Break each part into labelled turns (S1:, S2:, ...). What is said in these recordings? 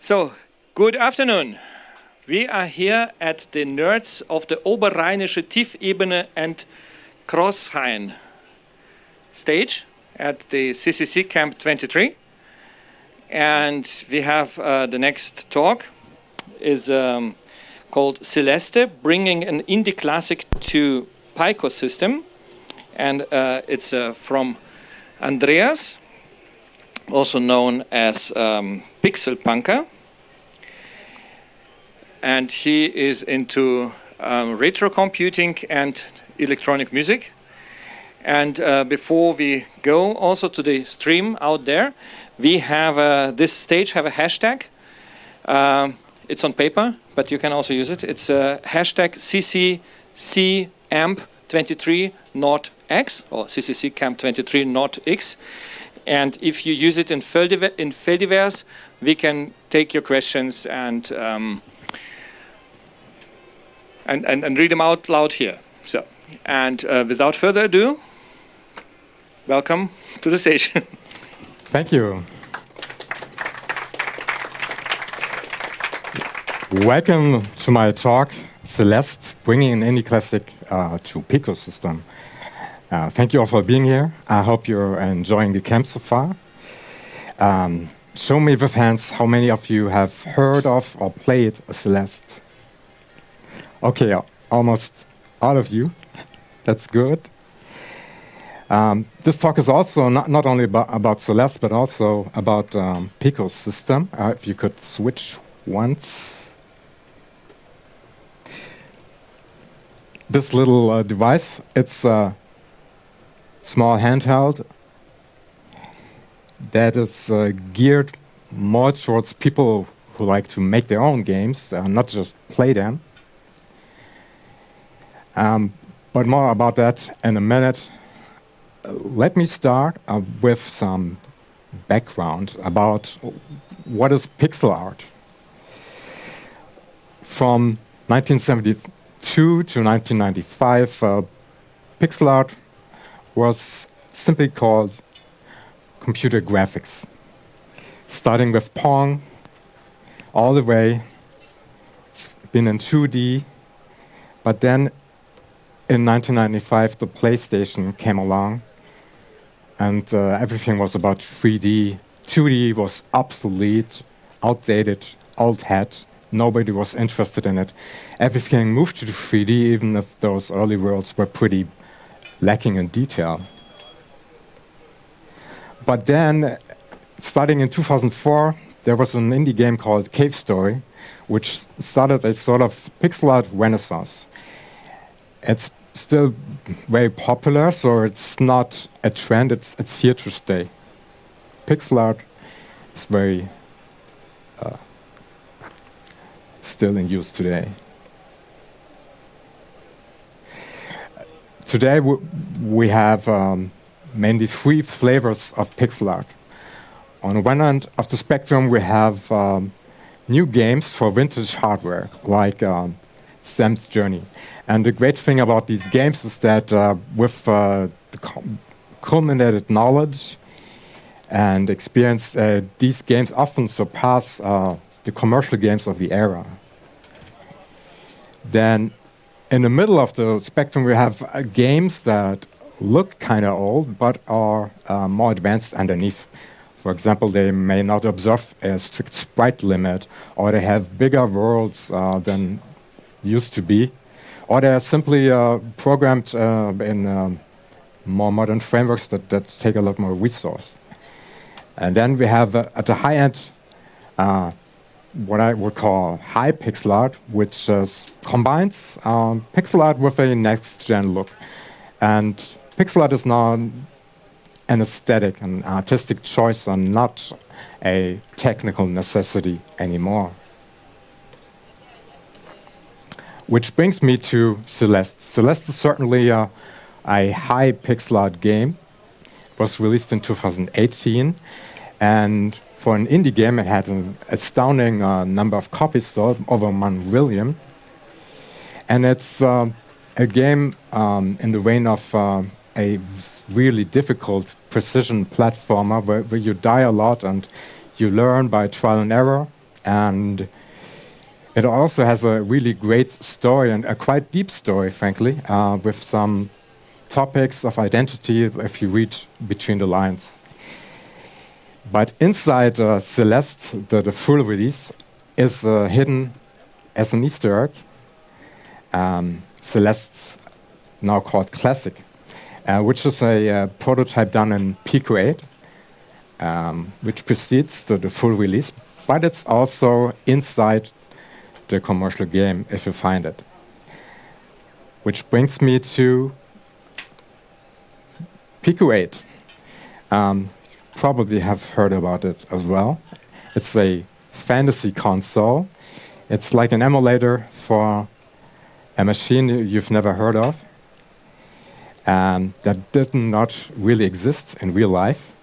S1: So, good afternoon. We are here at the Nerds of the Oberrheinische Tiefebene and Crossrhein stage at the CCC Camp 23. And we have the next talk is called Celeste, bringing an indie classic to PicoSystem. And it's from Andreas, also known as Pixel Punker. And he is into retro computing and electronic music. And before we go also to the stream out there, we have this stage have a hashtag. It's on paper, but you can also use it. It's hashtag CCCamp23NotX or CCCCamp23NotX. And if you use it in Feldiverse, we can take your questions and read them out loud here. So, and without further ado, welcome to the stage.
S2: Thank you. Welcome to my talk, Celeste, bringing an indie classic to PicoSystem. Thank you all for being here. I hope you're enjoying the camp so far. Show me with hands how many of you have heard of or played Celeste. Okay, almost all of you. That's good. This talk is also not only about Celeste, but also about PicoSystem. If you could switch once. This little device, it's a small handheld that is geared more towards people who like to make their own games, not just play them. But more about that in a minute. Let me start with some background about what is pixel art. From 1972 to 1995, pixel art was simply called computer graphics. Starting with Pong, all the way, it's been in 2D, but then in 1995, the PlayStation came along, and everything was about 3D. 2D was obsolete, outdated, old hat. Nobody was interested in it. Everything moved to 3D, even if those early worlds were pretty lacking in detail. But then, starting in 2004, there was an indie game called Cave Story, which started a sort of pixel art renaissance. It's still very popular, so it's not a trend, it's here to stay. Pixel art is very still in use today. Today we have mainly three flavors of pixel art. On one end of the spectrum we have new games for vintage hardware, like Sam's Journey. And the great thing about these games is that with the culminated knowledge and experience, these games often surpass the commercial games of the era. Then in the middle of the spectrum we have games that look kind of old but are more advanced underneath. For example, they may not observe a strict sprite limit, or they have bigger worlds than used to be, or they are simply programmed in more modern frameworks that take a lot more resource. And then we have at the high end what I would call high pixel art, which combines pixel art with a next-gen look. And pixel art is now an aesthetic, an artistic choice, and not a technical necessity anymore. Which brings me to Celeste. Celeste is certainly a high pixel art game. It was released in 2018, and for an indie game it had an astounding number of copies sold, over 1 million. And it's a game in the vein of a really difficult precision platformer where you die a lot and you learn by trial and error. and it also has a really great story, and a quite deep story, frankly, with some topics of identity if you read between the lines. But inside Celeste, the full release, is hidden as an Easter egg. Celeste, now called Classic, which is a prototype done in Pico 8, which precedes the full release, but it's also inside the commercial game if you find it. Which brings me to Pico 8. Probably have heard about it as well. It's a fantasy console. It's like an emulator for a machine you've never heard of, that did not really exist in real life.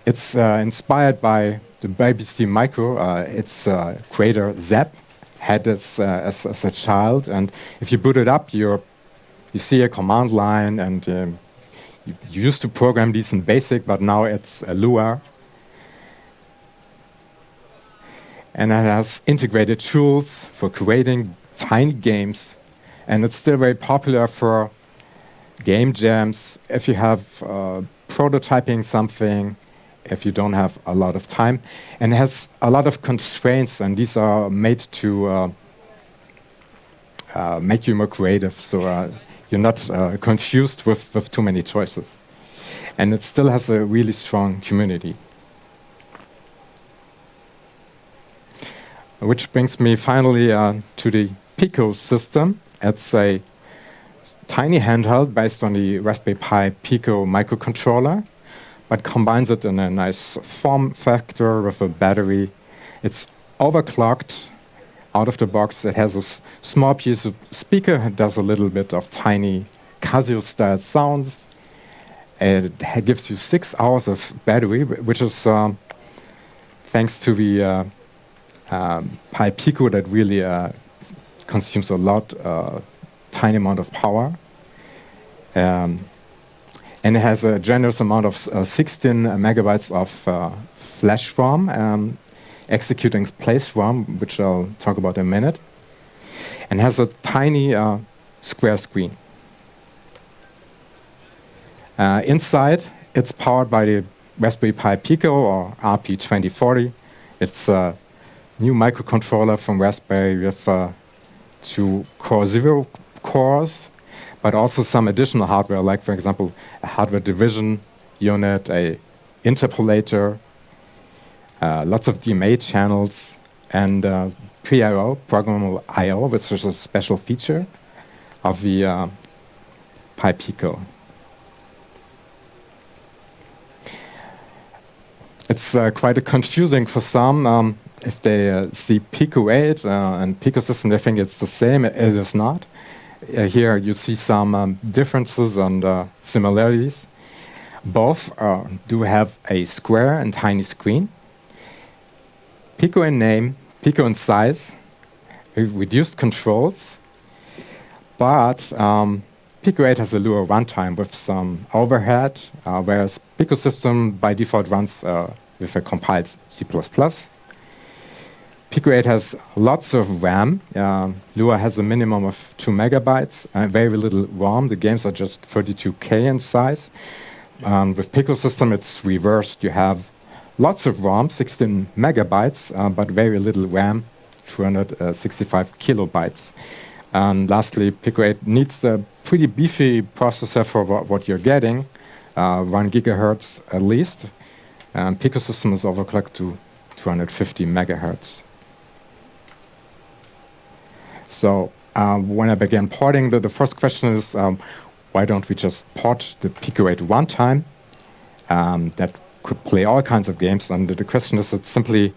S2: It's inspired by the BBC Micro. Its creator, Zap, had this as a child, and if you boot it up, you see a command line, and you used to program these in BASIC, but now it's a Lua. And it has integrated tools for creating tiny games, and it's still very popular for game jams if you have prototyping something, if you don't have a lot of time. And it has a lot of constraints, and these are made to make you more creative, so you're not confused with too many choices. And it still has a really strong community. Which brings me finally to the PicoSystem. It's a tiny handheld based on the Raspberry Pi Pico microcontroller, but combines it in a nice form factor with a battery. It's overclocked out of the box. It has a small piece of speaker. It does a little bit of tiny Casio-style sounds. It gives you 6 hours of battery, which is thanks to the Pi Pico that really consumes a lot, tiny amount of power. And it has a generous amount of 16 megabytes of flash ROM, executing place ROM, which I'll talk about in a minute, and has a tiny square screen. Inside, it's powered by the Raspberry Pi Pico, or RP2040. It's a new microcontroller from Raspberry with 2 Core 0 cores, but also some additional hardware, like, for example, a hardware division unit, a interpolator, lots of DMA channels, and PIO, programmable I/O, which is a special feature of the Pi Pico. It's quite confusing for some. If they see Pico 8 and PicoSystem, they think it's the same. It is not. Here you see some differences and similarities. Both do have a square and tiny screen. Pico in name, Pico in size, reduced controls, but Pico 8 has a lower runtime with some overhead, whereas PicoSystem by default runs with a compiled C++. Pico 8 has lots of RAM. Lua has a minimum of 2 megabytes, very little ROM. The games are just 32K in size. With PicoSystem, it's reversed. You have lots of ROM, 16 megabytes, but very little RAM, 265 kilobytes. And lastly, Pico 8 needs a pretty beefy processor for what you're getting, 1 gigahertz at least. And PicoSystem is overclocked to 250 megahertz. So when I began porting, the first question is, why don't we just port the Pico 8 runtime that could play all kinds of games? And the question is that simply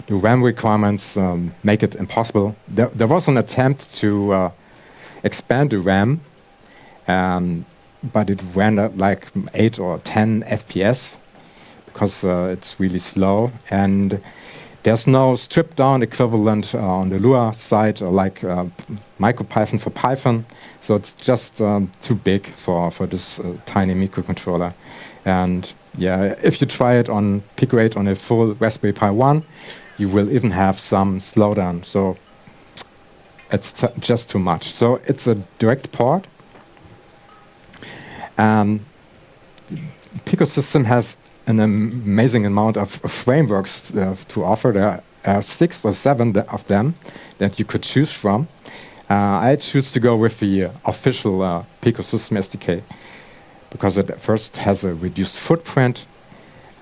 S2: the RAM requirements make it impossible. There was an attempt to expand the RAM, but it ran at like 8 or 10 FPS because it's really slow. And there's no stripped-down equivalent on the Lua side, like MicroPython for Python. So it's just too big for this tiny microcontroller. And yeah, if you try it on Pico 8 on a full Raspberry Pi 1, you will even have some slowdown. So it's just too much. So it's a direct port. PicoSystem has an amazing amount of frameworks to offer. There are 6 or 7 of them that you could choose from. I choose to go with the official PicoSystem SDK because it first has a reduced footprint.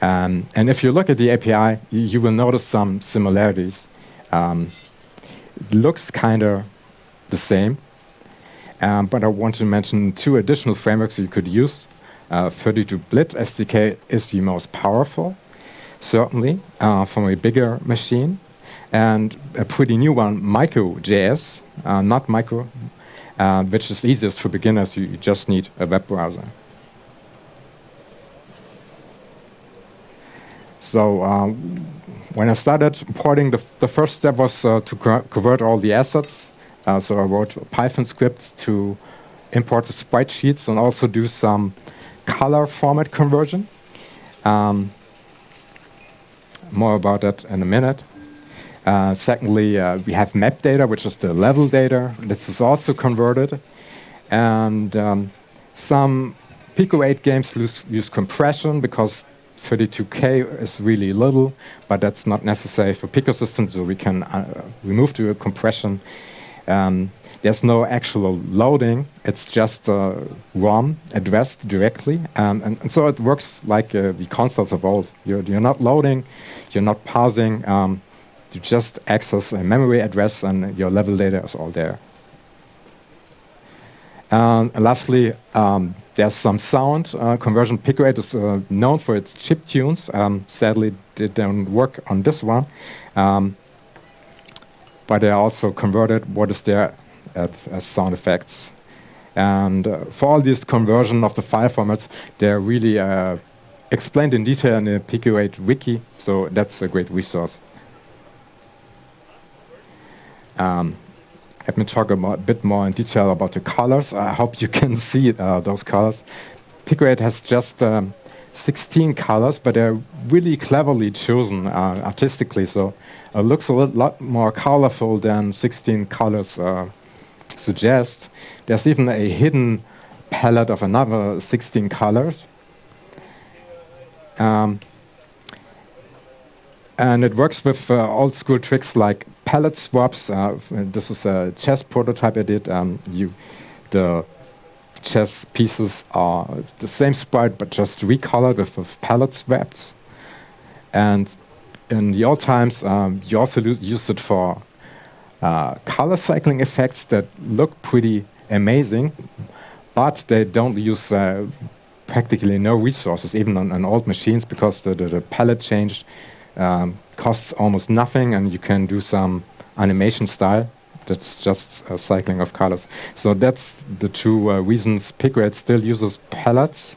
S2: And if you look at the API, you will notice some similarities. It looks kind of the same. But I want to mention 2 additional frameworks you could use. 32-bit SDK is the most powerful, certainly, from a bigger machine. And a pretty new one, Micro.js, not Micro, which is easiest for beginners. You just need a web browser. So when I started porting, the first step was to convert all the assets. So I wrote Python scripts to import the sprite sheets and also do some color format conversion. More about that in a minute. Secondly, we have map data, which is the level data. This is also converted. And some Pico 8 games use compression because 32K is really little, but that's not necessary for PicoSystem, so we can remove the compression. There's no actual loading. It's just ROM addressed directly. And so it works like the consoles of old. You're not loading, you're not pausing. You just access a memory address and your level data is all there. And lastly, there's some sound conversion. Pico 8 is known for its chip tunes. Sadly, it didn't work on this one. But they also converted what is there as sound effects. And for all this conversion of the file formats, they're really explained in detail in the Pico 8 wiki, so that's a great resource. Let me talk a bit more in detail about the colors. I hope you can see those colors. Pico 8 has just 16 colors, but they're really cleverly chosen artistically, so it looks a lot more colorful than 16 colors suggest. There's even a hidden palette of another 16 colors. And it works with old school tricks like palette swaps. This is a chess prototype I did. The chess pieces are the same sprite, but just recolored with palette swaps. And in the old times, you also used it for color cycling effects that look pretty amazing, but they don't use practically no resources, even on old machines, because the palette change costs almost nothing, and you can do some animation style. That's just a cycling of colors. So that's the 2 reasons Pico 8 still uses palettes.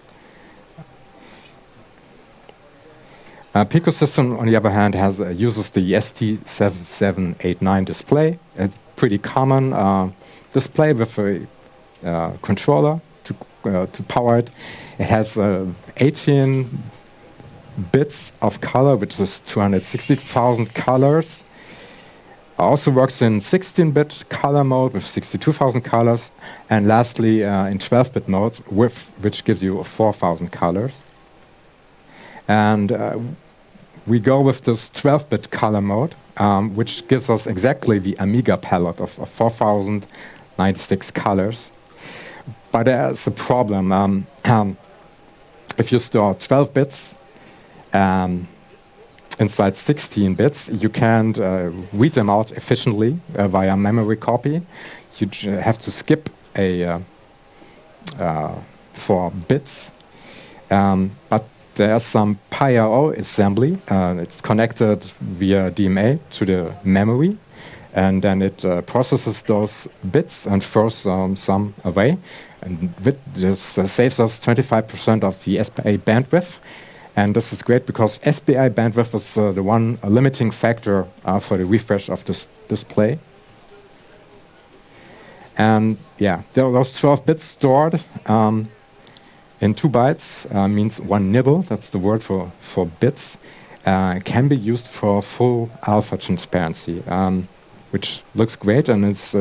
S2: PicoSystem, on the other hand, uses the ST7789 display. It's pretty common display with a controller to power it. It has 18 bits of color, which is 260,000 colors. Also works in 16-bit color mode with 62,000 colors, and lastly in 12-bit mode, which gives you 4,000 colors. And we go with this 12-bit color mode, which gives us exactly the Amiga palette of 4,096 colors. But there's a problem. If you store 12 bits inside 16 bits, you can't read them out efficiently via memory copy. You have to skip 4 bits. But there's some PIO assembly. It's connected via DMA to the memory, and then it processes those bits and throws some away. And this saves us 25% of the SPI bandwidth. And this is great because SPI bandwidth is the one limiting factor for the refresh of this display. And yeah, those 12 bits stored. in 2 bytes means 1 nibble, that's the word for bits, can be used for full alpha transparency, which looks great and is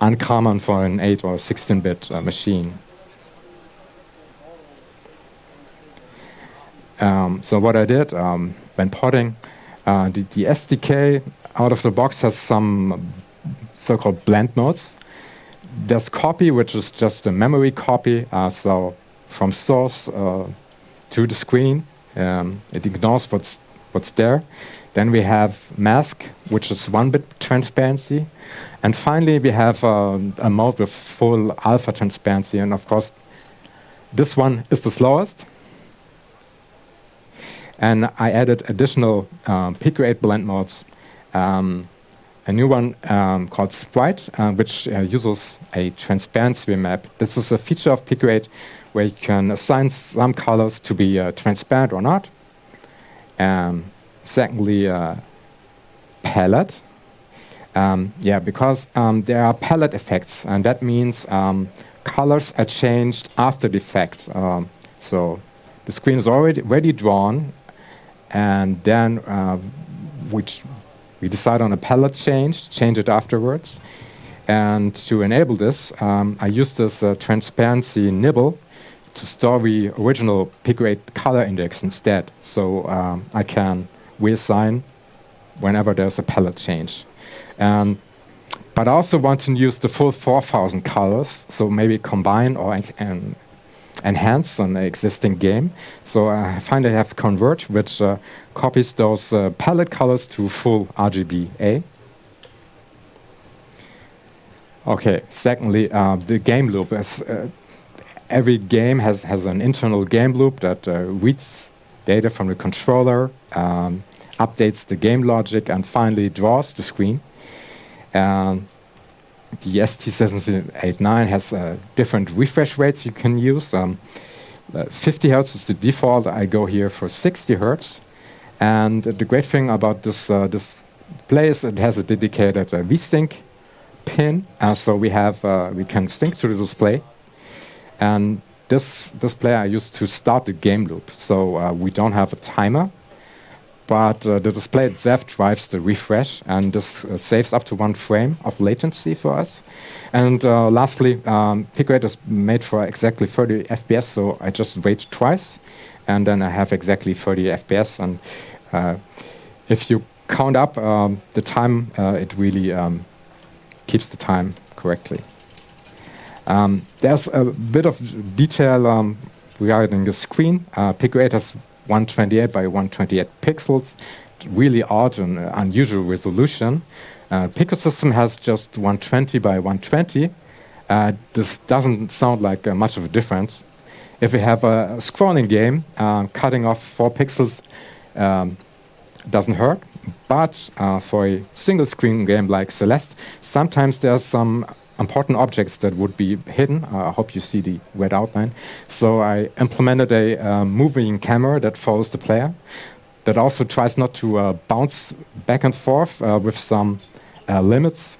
S2: uncommon for an 8 or 16-bit machine. So what I did when porting, the SDK out of the box has some so-called blend modes. There's copy, which is just a memory copy, so from source to the screen, it ignores what's there. Then we have mask, which is 1-bit transparency. And finally, we have a mode with full alpha transparency. And of course, this one is the slowest. And I added additional Pico 8 blend modes. A new one called Sprite, which uses a transparency map. This is a feature of Pico 8 where you can assign some colors to be transparent or not. Secondly, palette. Because there are palette effects, and that means colors are changed after the effect. So the screen is already drawn, and then we decide on a palette change it afterwards. And to enable this, I use this transparency nibble to store the original Pico 8 color index instead. So I can reassign whenever there's a palette change. But I also want to use the full 4,000 colors, so maybe combine or enhance an existing game. So I finally have Convert, which copies those palette colors to full RGBA. Okay, secondly, the game loop. Every game has an internal game loop that reads data from the controller, updates the game logic, and finally draws the screen. The ST789 has different refresh rates you can use. 50 Hertz is the default. I go here for 60 Hertz. And the great thing about this display is it has a dedicated VSync pin. So we can sync to the display. And this display I use to start the game loop. So we don't have a timer. But the display itself drives the refresh, and this saves up to 1 frame of latency for us. And lastly, Pico 8 is made for exactly 30 FPS, so I just wait twice, and then I have exactly 30 FPS. And if you count up the time, it really keeps the time correctly. There's a bit of detail regarding the screen. Pico 8 has 128 by 128 pixels, really odd and unusual resolution. PicoSystem has just 120 by 120. This doesn't sound like much of a difference. If we have a scrolling game, cutting off 4 pixels doesn't hurt. But for a single screen game like Celeste, sometimes there's some important objects that would be hidden. I hope you see the red outline. So I implemented a moving camera that follows the player, that also tries not to bounce back and forth with some limits.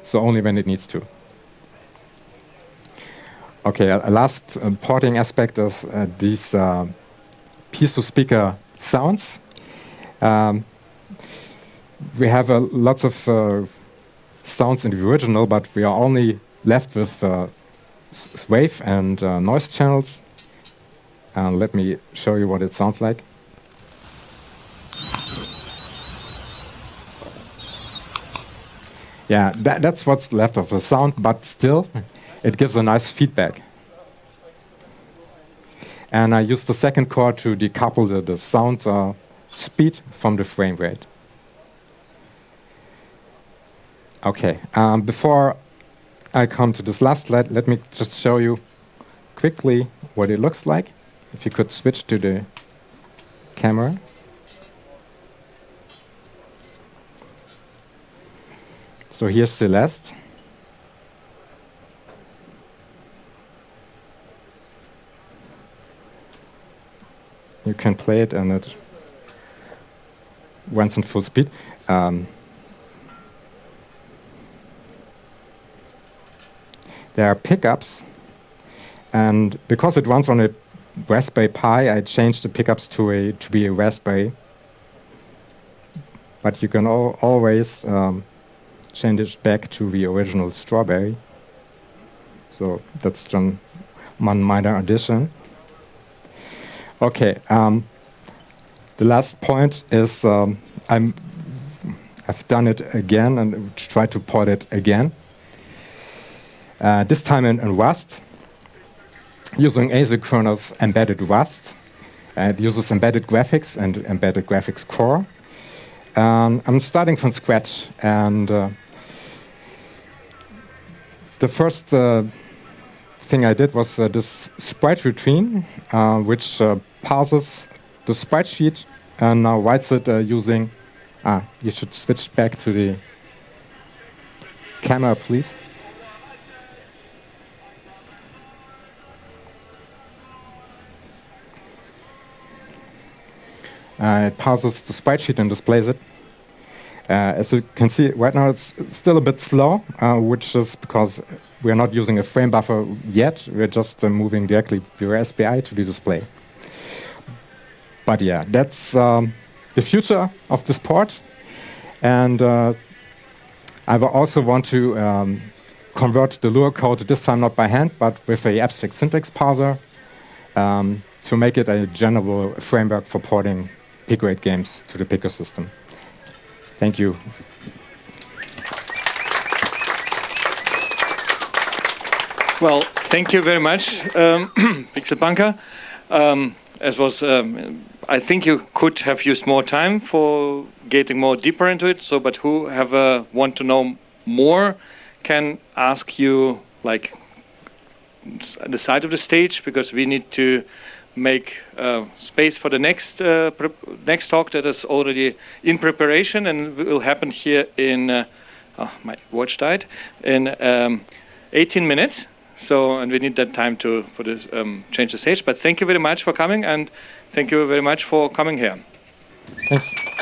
S2: So only when it needs to. Okay, a last porting aspect is these piezo speaker sounds. We have lots of sounds in the original, but we are only left with wave and noise channels. Let me show you what it sounds like. Yeah, that's what's left of the sound, but still, it gives a nice feedback. And I use the second core to decouple the sound speed from the frame rate. Okay, before I come to this last slide, let me just show you quickly what it looks like. If you could switch to the camera. So here's Celeste. You can play it and it runs in full speed. there are pickups, and because it runs on a Raspberry Pi, I changed the pickups to be a Raspberry. But you can always change it back to the original Strawberry. So that's just one minor addition. Okay, the last point is I've done it again and tried to port it again. This time in Rust, using asynchronous embedded Rust. It uses embedded graphics and embedded graphics core. I'm starting from scratch, and the first thing I did was this sprite routine, which parses the sprite sheet and now writes it using... you should switch back to the camera, please. It parses the sprite sheet and displays it. As you can see, right now it's still a bit slow, which is because we're not using a frame buffer yet. We're just moving directly via SPI to the display. But yeah, that's the future of this port. And I will also want to convert the Lua code, this time not by hand, but with a abstract syntax parser, to make it a general framework for porting Pico 8 games to the PicoSystem. Thank you.
S1: Well, thank you very much, Pixelpunker. I think you could have used more time for getting more deeper into it. So, but who want to know more can ask you like the side of the stage, because we need to make space for the next talk that is already in preparation and will happen here in my watch died in 18 minutes. So, and we need that time for this change the stage. But thank you very much for coming, and thank you very much for coming here.
S2: Thanks.